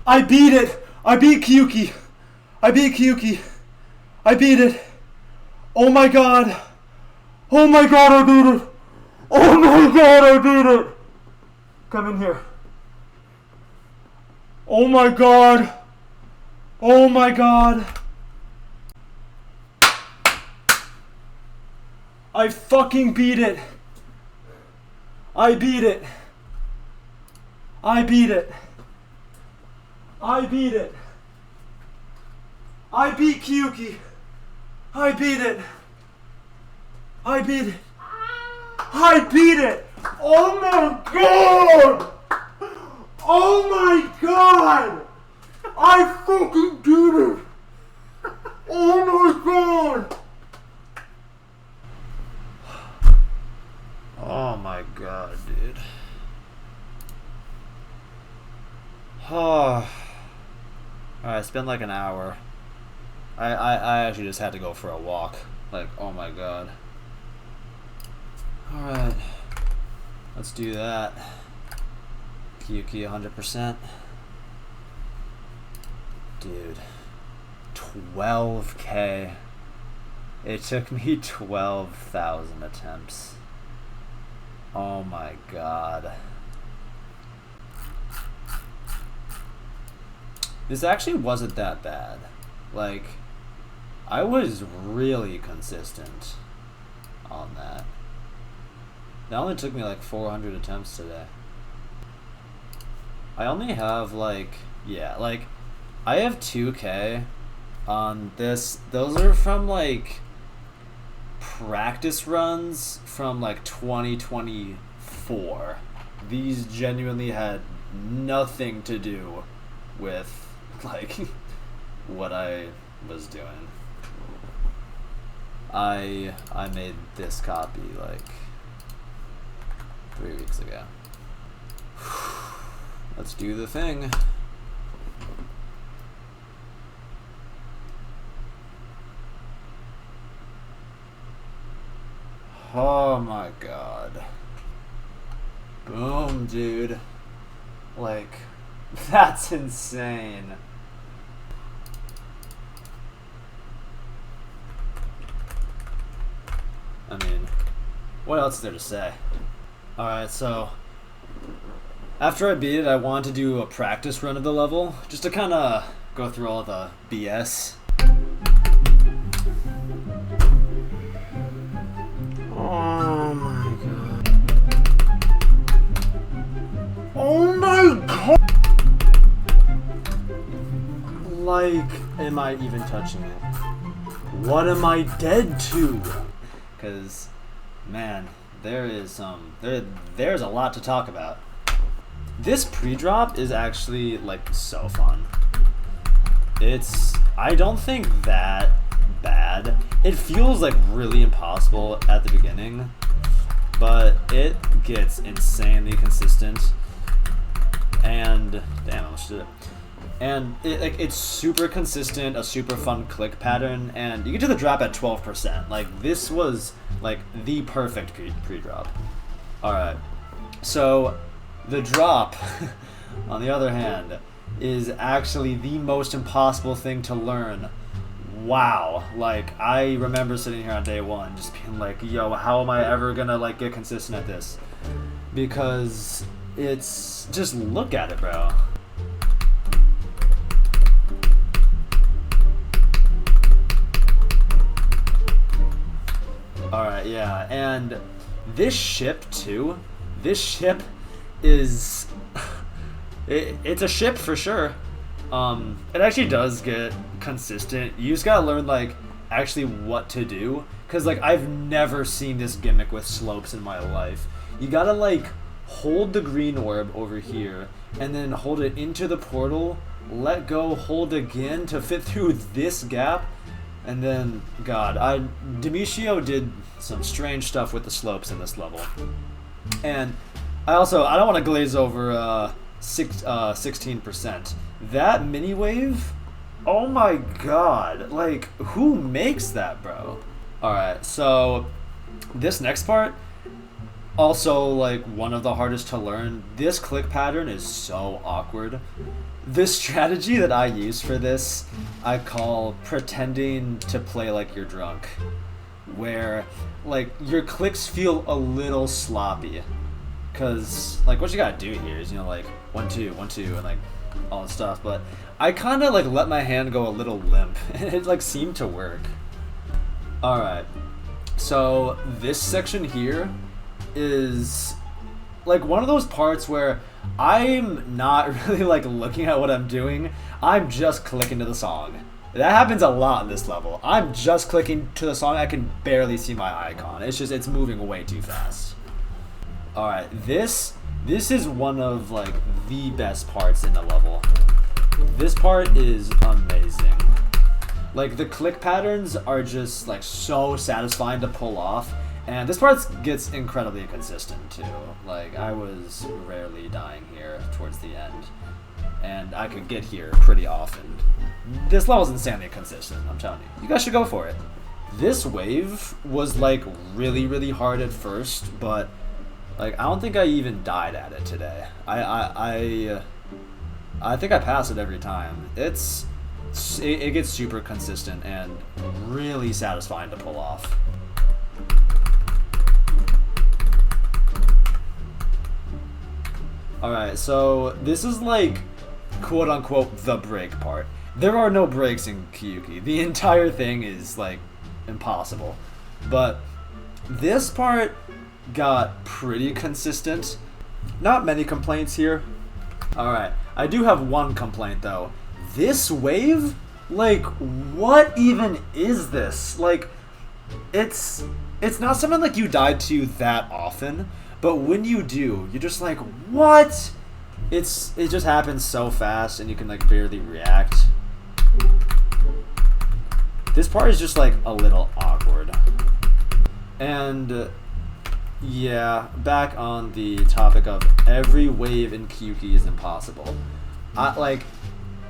I beat it! I beat Kyouki! I beat Kyouki! I beat it! Oh my god! Oh my god, I beat it! Oh my god, I beat it! Come in here. Oh my god! Oh my god! I fucking beat it! I beat it! I beat it! I beat it! I beat Kyouki! I beat it! I beat it! I beat it! Oh my god! Oh my god! I fucking beat it! Oh my god! Oh my god, dude. Oh. Alright, it's been like an hour. I actually just had to go for a walk. Like, oh my god. Alright. Let's do that. Kyouki 100%. Dude. 12k. It took me 12,000 attempts. Oh my god. This actually wasn't that bad. Like, I was really consistent on that. That only took me like 400 attempts today. I only have like, yeah, like, I have 2k on this. Those are from like practice runs from like 2024. These genuinely had nothing to do with like what I was doing. I made this copy like 3 weeks ago. Let's do the thing. Oh my god. Boom, dude. Like, that's insane. I mean, what else is there to say? Alright, so after I beat it, I wanted to do a practice run of the level, just to kind of go through all the BS. Oh my god. Oh my god! Like, am I even touching it? What am I dead to? Because, man, there's a lot to talk about. This pre-drop is actually like so fun. I don't think that bad. It feels like really impossible at the beginning, but it gets insanely consistent. And damn, I almost did it. And it's super consistent, a super fun click pattern, and you get to the drop at 12%. Like, this was like the perfect pre-drop. Alright, so the drop, on the other hand, is actually the most impossible thing to learn. Wow. Like, I remember sitting here on day one just being like, yo, how am I ever gonna like get consistent at this? Because it's just, look at it, bro. Alright, yeah, and this ship too, this ship is, it's a ship for sure. It actually does get consistent. You just gotta learn like actually what to do, because like I've never seen this gimmick with slopes in my life. You gotta like hold the green orb over here and then hold it into the portal, let go, hold again to fit through this gap. And then, God, Demetrio did some strange stuff with the slopes in this level. And I don't want to glaze over 16%. That mini wave, oh my God, like, who makes that, bro? Alright, so this next part, Also, like, one of the hardest to learn. This click pattern is so awkward. This strategy that I use for this, I call pretending to play like you're drunk. Where, like, your clicks feel a little sloppy. Because, like, what you gotta do here is, you know, like, 1, 2, 1, 2, and, like, all that stuff. But I kind of, like, let my hand go a little limp. And it, like, seemed to work. Alright. So, this section here is like one of those parts where I'm not really like looking at what I'm doing. I'm just clicking to the song. That happens a lot in this level. I'm just clicking to the song. I can barely see my icon. It's moving way too fast. All right, this is one of like the best parts in the level. This part is amazing. Like the click patterns are just like so satisfying to pull off. And this part gets incredibly inconsistent too. Like, I was rarely dying here towards the end. And I could get here pretty often. This level's insanely inconsistent, I'm telling you. You guys should go for it. This wave was, like, really, really hard at first, but, like, I don't think I even died at it today. I think I pass it every time. It gets super consistent and really satisfying to pull off. Alright, so this is like, quote-unquote, the break part. There are no breaks in Kyouki. The entire thing is, like, impossible. But this part got pretty consistent. Not many complaints here. Alright, I do have one complaint, though. This wave? Like, what even is this? Like, it's not something like you die to that often. But when you do, you're just like, what? It just happens so fast and you can like barely react. This part is just like a little awkward. And yeah, back on the topic of every wave in Kyouki is impossible. Like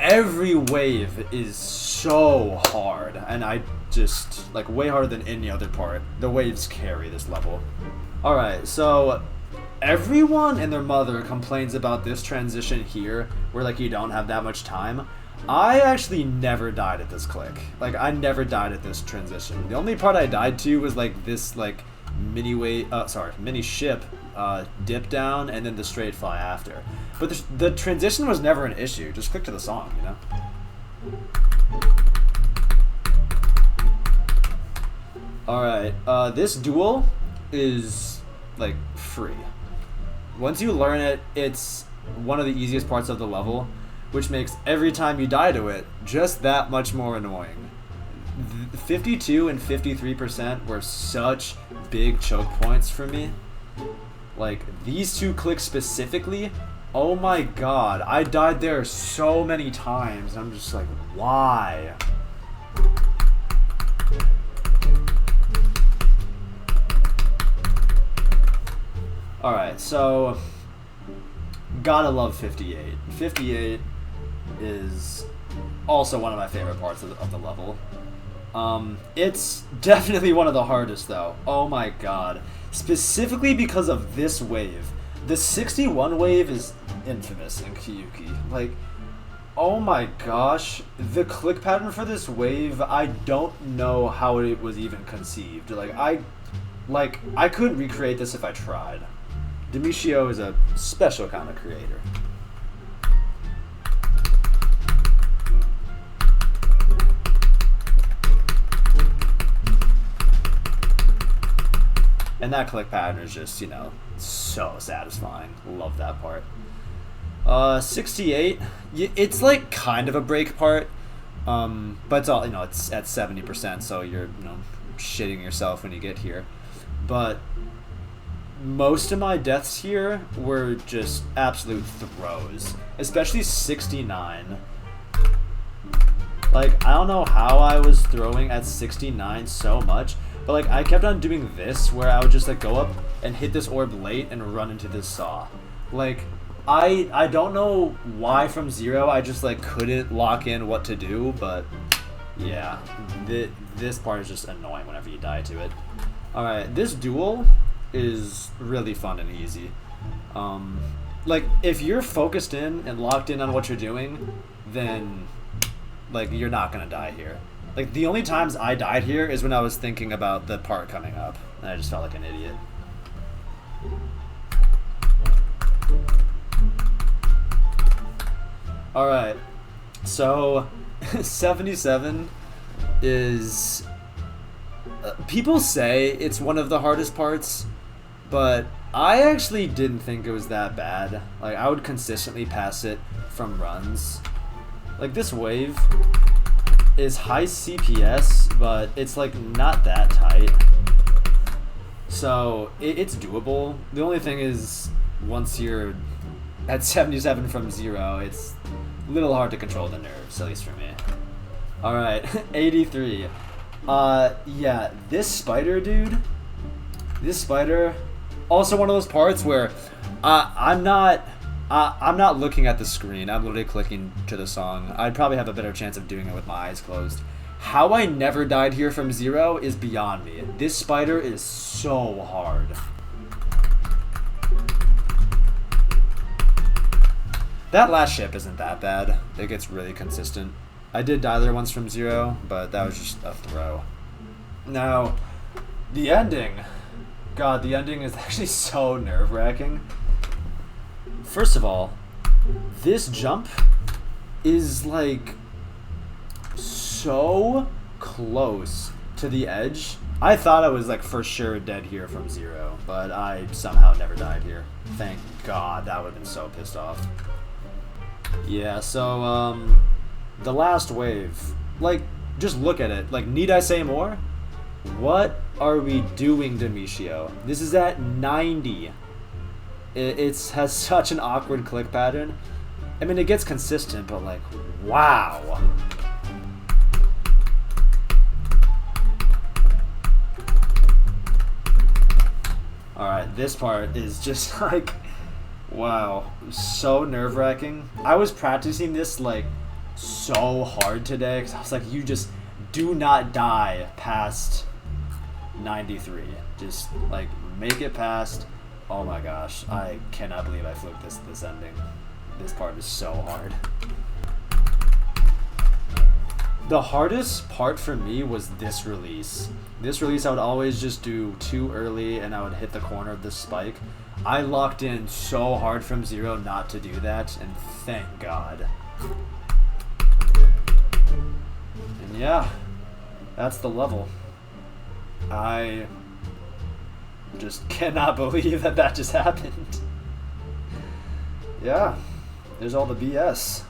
every wave is so hard and I just like way harder than any other part. The waves carry this level. Alright, so everyone and their mother complains about this transition here where like you don't have that much time. I actually never died at this click. Like I never died at this transition. The only part I died to was like this like mini ship dip down and then the straight fly after. But the transition was never an issue. Just click to the song, you know? Alright, this duel is like free. Once you learn it, it's one of the easiest parts of the level, which makes every time you die to it just that much more annoying. 52 and 53% were such big choke points for me. Like these two clicks specifically, oh my god, I died there so many times. I'm just like, why? Alright, so gotta love 58. 58 is also one of my favorite parts of the level. It's definitely one of the hardest though. Oh my god. Specifically because of this wave. The 61 wave is infamous in Kyouki. Like, oh my gosh. The click pattern for this wave, I don't know how it was even conceived. I couldn't recreate this if I tried. Demetrio is a special kind of creator. And that click pattern is just, you know, so satisfying. Love that part. 68, it's like kind of a break part, but it's all, you know, it's at 70%, so you're, you know, shitting yourself when you get here. But most of my deaths here were just absolute throws, especially 69. Like, I don't know how I was throwing at 69 so much, but like I kept on doing this where I would just like go up and hit this orb late and run into this saw. Like I don't know why from zero I just like couldn't lock in what to do, but yeah, this part is just annoying whenever you die to it. Alright, this duel, is really fun and easy. Like, if you're focused in and locked in on what you're doing, then, like, you're not gonna die here. Like, the only times I died here is when I was thinking about the part coming up, and I just felt like an idiot. Alright, so 77 is... people say it's one of the hardest parts, but I actually didn't think it was that bad. Like, I would consistently pass it from runs. Like, this wave is high CPS, but it's, like, not that tight. So, it's doable. The only thing is, once you're at 77 from 0, it's a little hard to control the nerves, at least for me. Alright, 83. Yeah, this spider, dude. This spider, also one of those parts where I'm not looking at the screen. I'm literally clicking to the song. I'd probably have a better chance of doing it with my eyes closed. How I never died here from 0 is beyond me. This spider is so hard. That last ship isn't that bad. It gets really consistent. I did die there once from 0, but that was just a throw. Now, the ending. God, the ending is actually so nerve-wracking. First of all, this jump is, like, so close to the edge. I thought I was, like, for sure dead here from 0, but I somehow never died here. Thank God, that would have been so pissed off. Yeah, so, the last wave. Like, just look at it. Like, need I say more? What are we doing, Demetrio? This is at 90. It has such an awkward click pattern. I mean, it gets consistent, but, like, wow. Alright, this part is just, like, wow. So nerve-wracking. I was practicing this, like, so hard today, because I was like, you just do not die past 93. Just, like, make it past. Oh my gosh, I cannot believe I fluked this ending. This part is so hard. The hardest part for me was this release. This release I would always just do too early and I would hit the corner of the spike. I locked in so hard from 0 not to do that, and thank God. And yeah, that's the level. I just cannot believe that just happened. Yeah, there's all the BS.